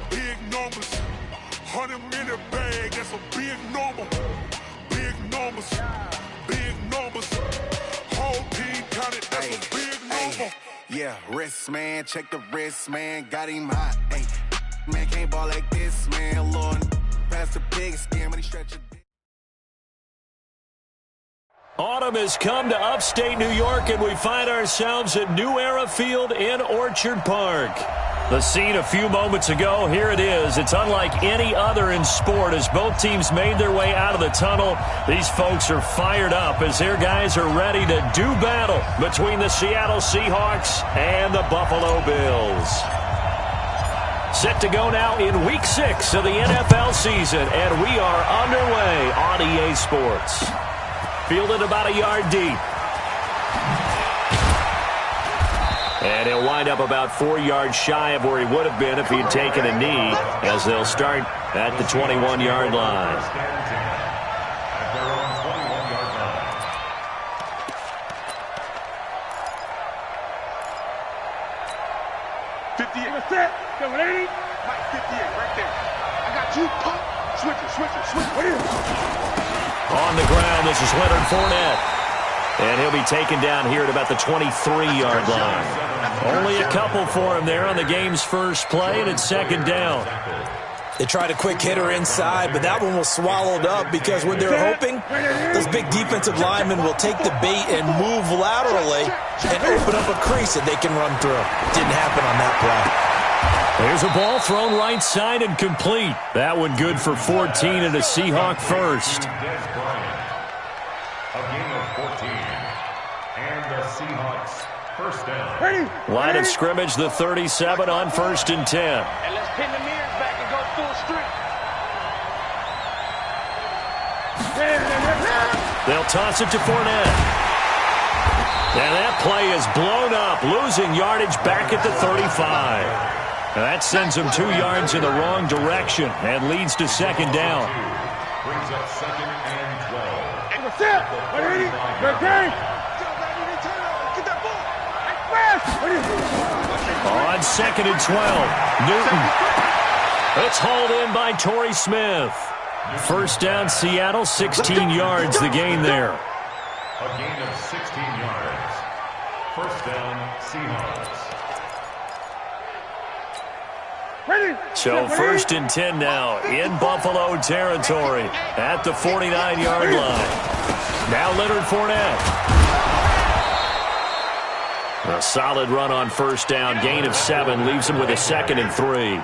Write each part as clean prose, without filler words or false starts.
big numbers. 100 in a bag, that's a big number. Big numbers, big numbers. Whole team counted, that's a big number. Yeah, wrist, man, check the wrist, man, got him hot. Ay, man, can't ball like this, man. Lord, pass the pig skin, but he stretch it. Autumn has come to upstate New York, and we find ourselves at New Era Field in Orchard Park. The scene a few moments ago, here it is. It's unlike any other in sport as both teams made their way out of the tunnel. These folks are fired up as their guys are ready to do battle between the Seattle Seahawks and the Buffalo Bills. Set to go now in Week 6 of the NFL season, and we are underway on EA Sports. Fielded about a yard deep. And he'll wind up about 4 yards shy of where he would have been if he had taken a knee, as they'll start at the 21-yard line. 58. That's it. Go, 80. Mike, 58, right there. I got you. Pump. Switch it. What is it? On the ground, this is Leonard Fournette. And he'll be taken down here at about the 23-yard line. Only a couple for him there on the game's first play, and it's second down. They tried a quick hitter inside, but that one was swallowed up because what they're hoping, those big defensive linemen will take the bait and move laterally and open up a crease that they can run through. Didn't happen on that play. There's a ball thrown right side and complete. That one good for 14 and a Seahawk first. Line of scrimmage, the 37 on 1st and 10. And let's pin the mirrors back and go full strength. They'll toss it to Fournette. And that play is blown up, losing yardage back at the 35. And that sends them 2 yards in the wrong direction and leads to second down. Brings up second and 12. And what's up? Good game. On second and 12, Newton. It's hauled in by Torrey Smith. First down, Seattle, 16 yards the gain there. A gain of 16 yards. First down, Seahawks. So first and 10 now in Buffalo territory at the 49-yard line. Now Leonard Fournette. A solid run on first down, gain of 7, leaves them with a second and 3.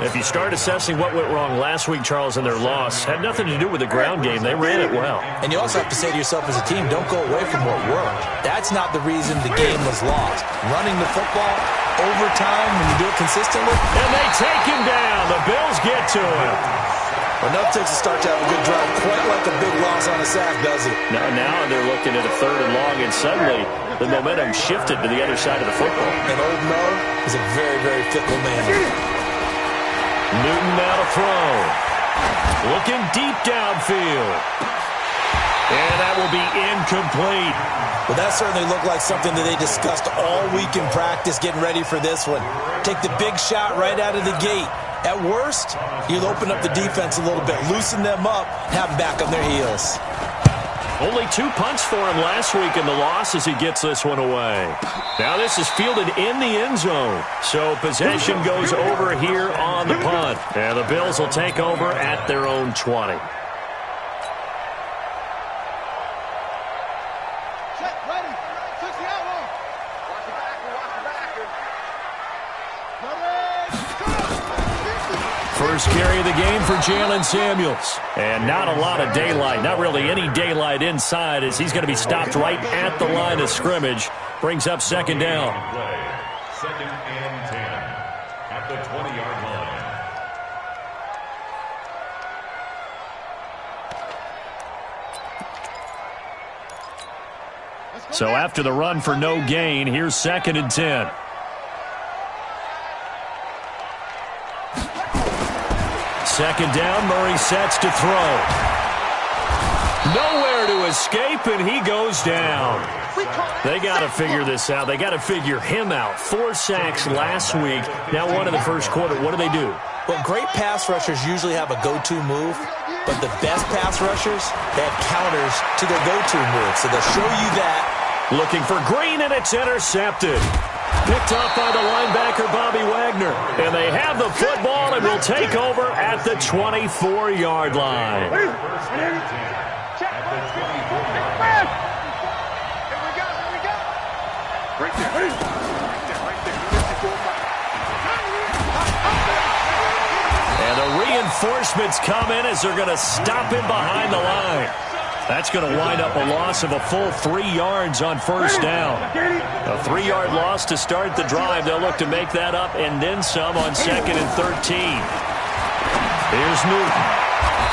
If you start assessing what went wrong last week, Charles, in their loss, had nothing to do with the ground game. They ran it well. And you also have to say to yourself as a team, don't go away from what worked. That's not the reason the game was lost. Running the football, overtime, when you do it consistently. And they take him down. The Bills get to him. Enough takes a start to have a good drive, quite like a big loss on a sack, does it? Now they're looking at a 3rd and long, and suddenly the momentum shifted to the other side of the football. And old Mo is a very, very fickle man. Newton now to throw. Looking deep downfield. And that will be incomplete. Well, that certainly looked like something that they discussed all week in practice, getting ready for this one. Take the big shot right out of the gate. At worst, you'll open up the defense a little bit, loosen them up, have them back on their heels. Only 2 punts for him last week in the loss as he gets this one away. Now this is fielded in the end zone. So possession goes over here on the punt. And the Bills will take over at their own 20. First carry of the game for Jalen Samuels. And not a lot of daylight, not really any daylight inside as he's going to be stopped right at the line of scrimmage. Brings up second down. Second and 10 at the 20-yard line. So after the run for no gain, here's second and 10. Second down, Murray sets to throw. Nowhere to escape, and he goes down. They got to figure this out. They got to figure him out. 4 sacks last week. Now one in the first quarter. What do? Well, great pass rushers usually have a go-to move, but the best pass rushers, they have counters to their go-to move. So they'll show you that. Looking for Green, and it's intercepted. Picked off by the linebacker, Bobby Wagner. And they have the football and will take over at the 24-yard line. And the reinforcements come in as they're going to stop him behind the line. That's going to wind up a loss of a full 3 yards on first down. A 3-yard loss to start the drive. They'll look to make that up and then some on 2nd and 13. Here's Newton.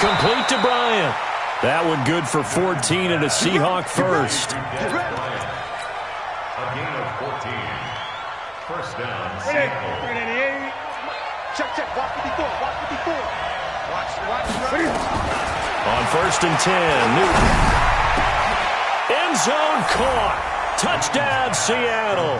Complete to Bryant. That one good for 14 and a Seahawk first. A gain of 14. First down, Seattle. Check. Watch 54. Watch. On 1st and 10, Newton. End zone caught. Touchdown, Seattle.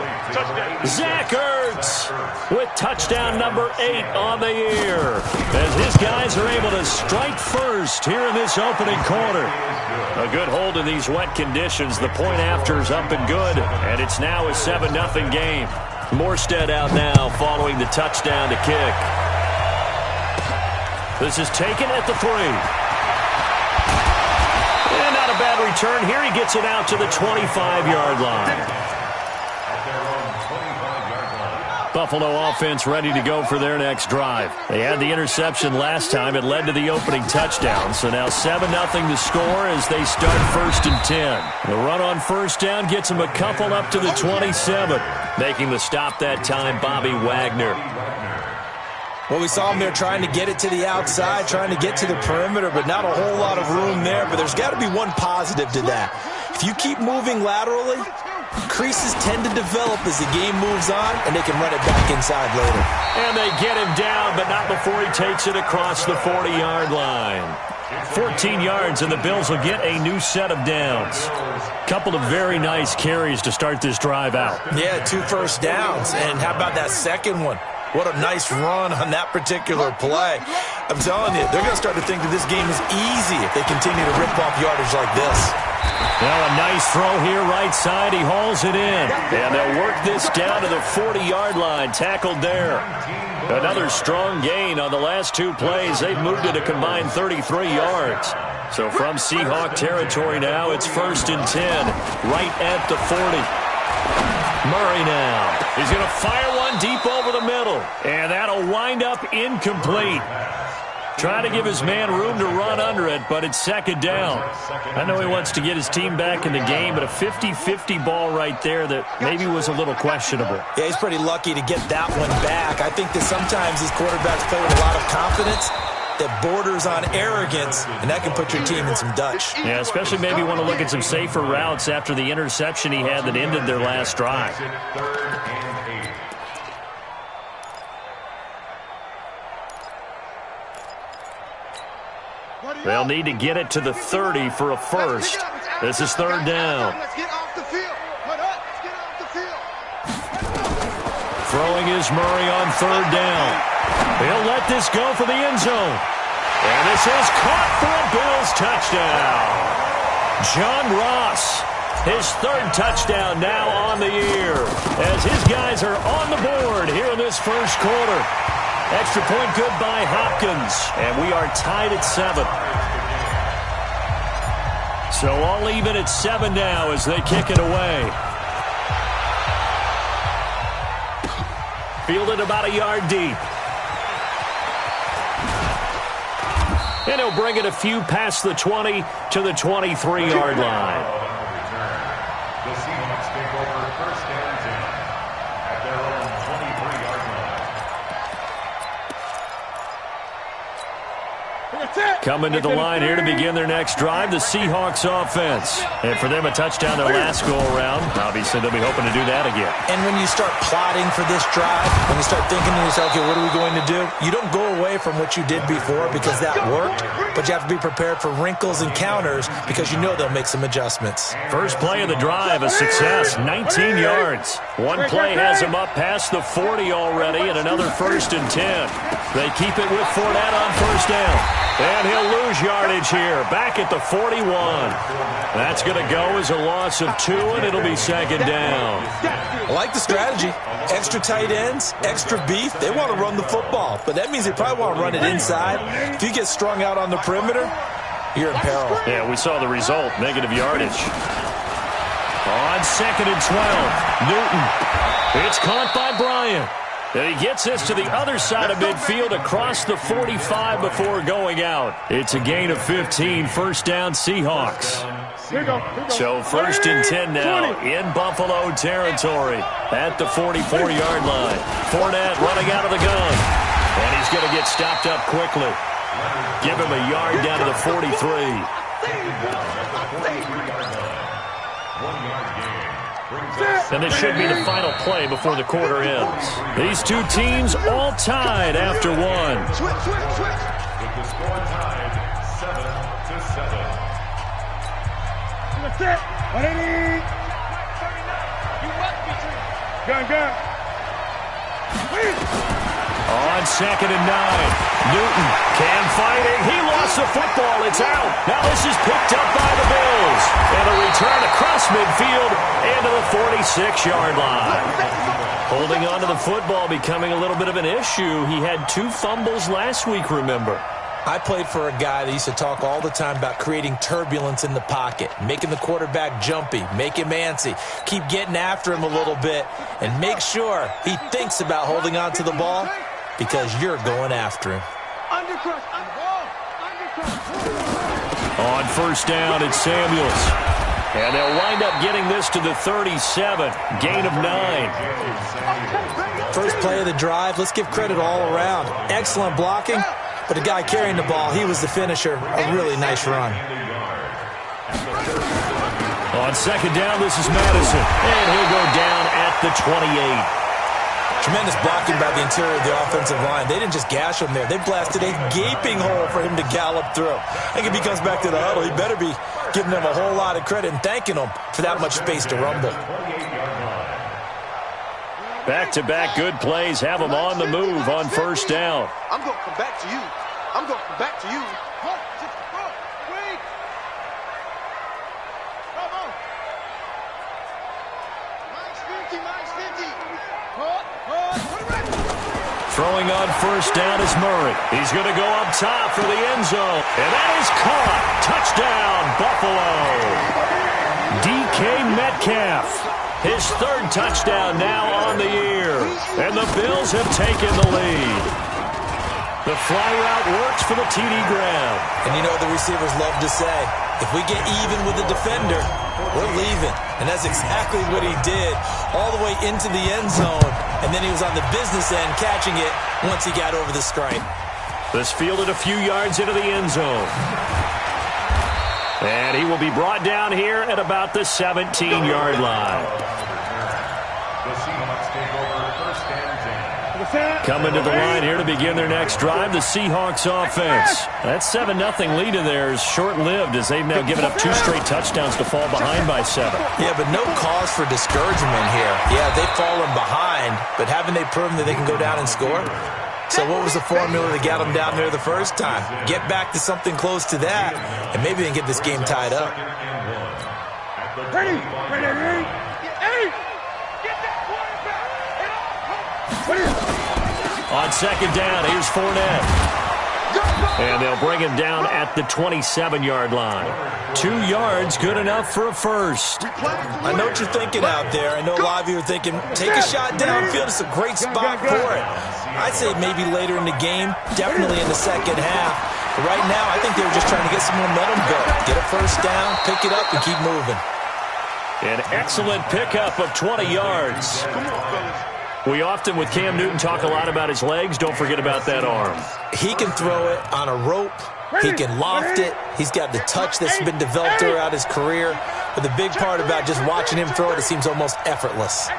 Zach Ertz with touchdown number 8 on the year. As his guys are able to strike first here in this opening quarter. A good hold in these wet conditions. The point after is up and good. And it's now a 7-0 game. Morstead out now following the touchdown to kick. This is taken at the 3. And not a bad return here. He gets it out to the 25-yard line. Buffalo offense ready to go for their next drive. They had the interception last time. It led to the opening touchdown. So now 7-0 to score as they start 1st and 10. The run on first down gets them a couple up to the 27. Making the stop that time, Bobby Wagner. Well, we saw him there trying to get it to the outside, trying to get to the perimeter, but not a whole lot of room there. But there's got to be one positive to that. If you keep moving laterally, creases tend to develop as the game moves on, and they can run it back inside later. And they get him down, but not before he takes it across the 40-yard line. 14 yards, and the Bills will get a new set of downs. Couple of very nice carries to start this drive out. Yeah, 2 first downs. And how about that second one? What a nice run on that particular play. I'm telling you, they're going to start to think that this game is easy if they continue to rip off yardage like this. Now a nice throw here, right side. He hauls it in. And they'll work this down to the 40-yard line. Tackled there. Another strong gain on the last 2 plays. They've moved it a combined 33 yards. So from Seahawk territory now, it's 1st and 10, right at the 40. Murray now. He's going to fire one deep over the middle. And that'll wind up incomplete. Trying to give his man room to run under it, but it's 2nd down. I know he wants to get his team back in the game, but a 50-50 ball right there that maybe was a little questionable. Yeah, he's pretty lucky to get that one back. I think that sometimes these quarterbacks play with a lot of confidence that borders on arrogance, and that can put your team in some Dutch. Yeah, especially maybe want to look at some safer routes after the interception he had that ended their last drive. They'll need to get it to the 30 for a first. This is 3rd down. Throwing is Murray on 3rd down. He'll let this go for the end zone. And this is caught for a Bills touchdown. John Ross, his 3rd touchdown now on the year, as his guys are on the board here in this first quarter. Extra point good by Hopkins, and we are tied at 7. So all even at 7 now as they kick it away. Fielded about a yard deep. And he'll bring it a few past the 20 to the 23-yard line. The Seahawks take over 1st and 10 at their own 23-yard line. That's it. Coming to the line here to begin their next drive, the Seahawks offense. And for them, a touchdown their last go-around. Obviously, they'll be hoping to do that again. And when you start plotting for this drive, when you start thinking to yourself, okay, what are we going to do? You don't go away from what you did before because that worked, but you have to be prepared for wrinkles and counters because you know they'll make some adjustments. First play of the drive, a success, 19 yards. One play has them up past the 40 already, and another 1st and 10. They keep it with Fournette on first down. And he'll lose yardage here, back at the 41. That's going to go as a loss of 2, and it'll be 2nd down. I like the strategy. Extra tight ends, extra beef. They want to run the football, but that means they probably want to run it inside. If you get strung out on the perimeter, you're in peril. Yeah, we saw the result, negative yardage. On 2nd and 12, Newton. It's caught by Bryant. And he gets this to the other side of midfield across the 45 before going out. It's a gain of 15, first down Seahawks. So 1st and 10 now in Buffalo territory at the 44-yard line. Fournette running out of the gun. And he's going to get stopped up quickly. Give him a yard down to the 43. And this should be the final play before the quarter ends. These two teams all tied after one. With the score tied 7-7. That's it. What I need. You must be true. Gun. On 2nd and 9, Newton can fight it. He lost the football. It's out. Now this is picked up by the Bills. And a return across midfield into the 46-yard line. Holding on to the football becoming a little bit of an issue. He had 2 fumbles last week, remember. I played for a guy that used to talk all the time about creating turbulence in the pocket, making the quarterback jumpy, make him antsy, keep getting after him a little bit, and make sure he thinks about holding on to the ball because you're going after him. On first down, it's Samuels. And they'll wind up getting this to the 37, gain of 9. First play of the drive, let's give credit all around. Excellent blocking. But the guy carrying the ball, he was the finisher. A really nice run. On 2nd down, this is Madison. And he'll go down at the 28. Tremendous blocking by the interior of the offensive line. They didn't just gash him there. They blasted a gaping hole for him to gallop through. I think if he comes back to the huddle, he better be giving them a whole lot of credit and thanking them for that much space to rumble. Back-to-back good plays have them on the move on first down. I'm going to come back to you. I'm going to come back to you. Throwing on first down is Murray. He's going to go up top for the end zone. And that is caught. Touchdown, Buffalo. DK Metcalf. His 3rd touchdown now on the year. And the Bills have taken the lead. The fly route works for the TD grab. And you know the receivers love to say, if we get even with the defender, we're leaving. And that's exactly what he did all the way into the end zone. And then he was on the business end catching it once he got over the stripe. This fielded a few yards into the end zone. And he will be brought down here at about the 17-yard line. The Seahawks take over first and 10. Coming to the line here to begin their next drive, the Seahawks offense. That 7-0 lead in there is short-lived as they've now given up 2 straight touchdowns to fall behind by 7. Yeah, but no cause for discouragement here. Yeah, they've fallen behind, but haven't they proven that they can go down and score? So what was the formula that got them down there the first time? Get back to something close to that, and maybe they can get this game tied up. Ready. On 2nd down, here's Fournette. And they'll bring him down at the 27-yard line. 2 yards, good enough for a first. I know what you're thinking out there. I know a lot of you are thinking, take a shot downfield. It's a great spot for it. I'd say maybe later in the game, definitely in the second half. But right now, I think they were just trying to get some momentum going. Get a first down, pick it up, and keep moving. An excellent pickup of 20 yards. We often, with Cam Newton, talk a lot about his legs. Don't forget about that arm. He can throw it on a rope, He can loft it. He's got the touch that's been developed throughout his career. But the big part about just watching him throw it seems almost effortless. On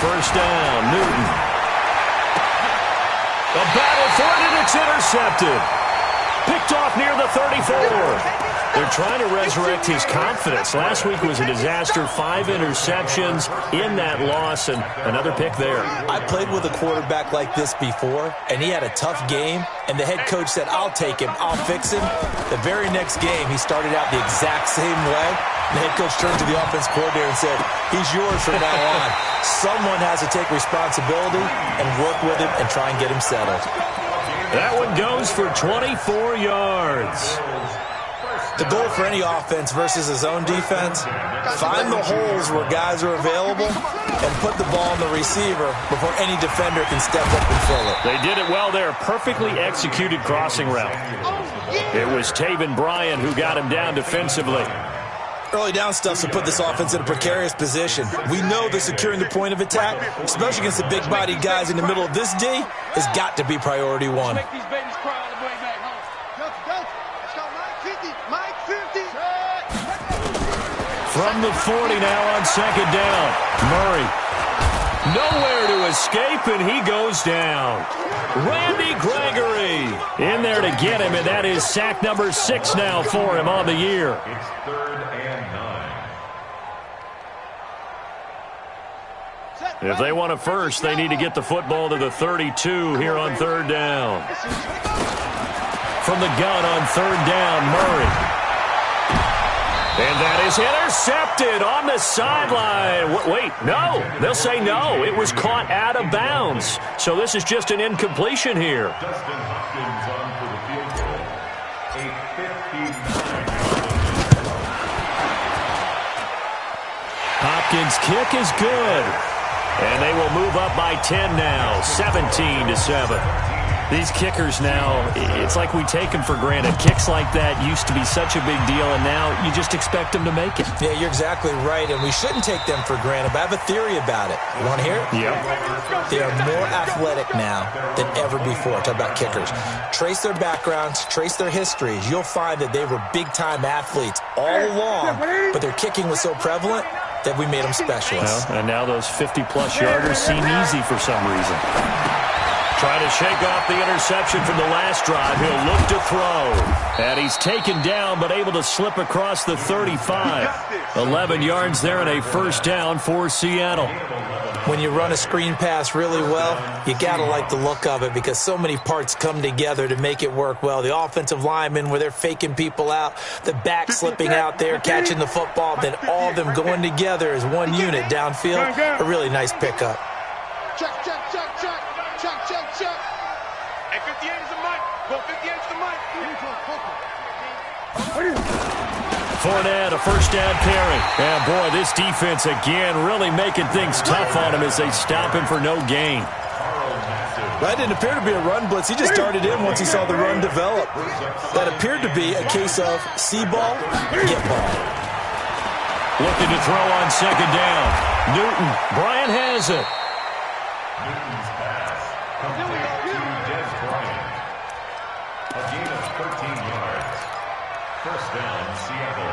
first down, Newton. A battle for it, and it's intercepted. Picked off near the 34. They're trying to resurrect his confidence. Last week was a disaster. 5 interceptions in that loss, and another pick there. I played with a quarterback like this before, and he had a tough game, and the head coach said, I'll take him, I'll fix him. The very next game, he started out the exact same way. The head coach turned to the offense coordinator and said, he's yours from now on. Someone has to take responsibility and work with him and try and get him settled. That one goes for 24 yards. The goal for any offense versus his own defense, find the holes where guys are available and put the ball on the receiver before any defender can step up and fill it. They did it well there. Perfectly executed crossing route. It was Taven Bryan who got him down defensively. Early down stuff to put this offense in a precarious position. We know that securing the point of attack, especially against the big-bodied guys in the middle of this D, has got to be priority one. From the 40 now on second down. Murray. Nowhere to escape, and he goes down. Randy Gregory in there to get him, and that is sack number 6 now for him on the year. It's 3rd and 9. If they want a first, they need to get the football to the 32 here on 3rd down. From the gun on 3rd down, Murray. And that is intercepted on the sideline. Wait, no. They'll say no. It was caught out of bounds. So this is just an incompletion here. Dustin Hopkins on for the field goal. A 59. Hopkins' kick is good. And they will move up by 10 now, 17-7. These kickers now, it's like we take them for granted. Kicks like that used to be such a big deal, and now you just expect them to make it. Yeah, you're exactly right, and we shouldn't take them for granted, but I have a theory about it. You want to hear it? Yep. They are more athletic now than ever before. Talk about kickers. Trace their backgrounds, trace their histories. You'll find that they were big-time athletes all along, but their kicking was so prevalent that we made them specialists. Well, and now those 50-plus yarders seem easy for some reason. Trying to shake off the interception from the last drive. He'll look to throw. And he's taken down, but able to slip across the 35. 11 yards there and a first down for Seattle. When you run a screen pass really well, you got to like the look of it because so many parts come together to make it work well. The offensive linemen, where they're faking people out, the back slipping out there, catching the football, then all of them going together as one unit downfield. A really nice pickup. Check. Hey, 58 is the mic. Go 58 is the mic. Fournette, a first down carry. And boy, this defense again really making things tough on him as they stop him for no gain. That didn't appear to be a run blitz. He just started in once he saw the run develop. That appeared to be a case of see ball, get ball. Looking to throw on second down. Newton. Bryant has it. Newton's pass comes out to Des Bryant. A gain of 13 yards. First down, Seattle.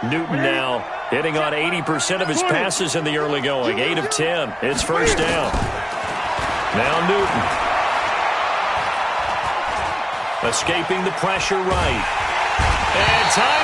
Newton now hitting on 80% of his passes in the early going. 8 of 10. It's first down. Now Newton. Escaping the pressure right. And time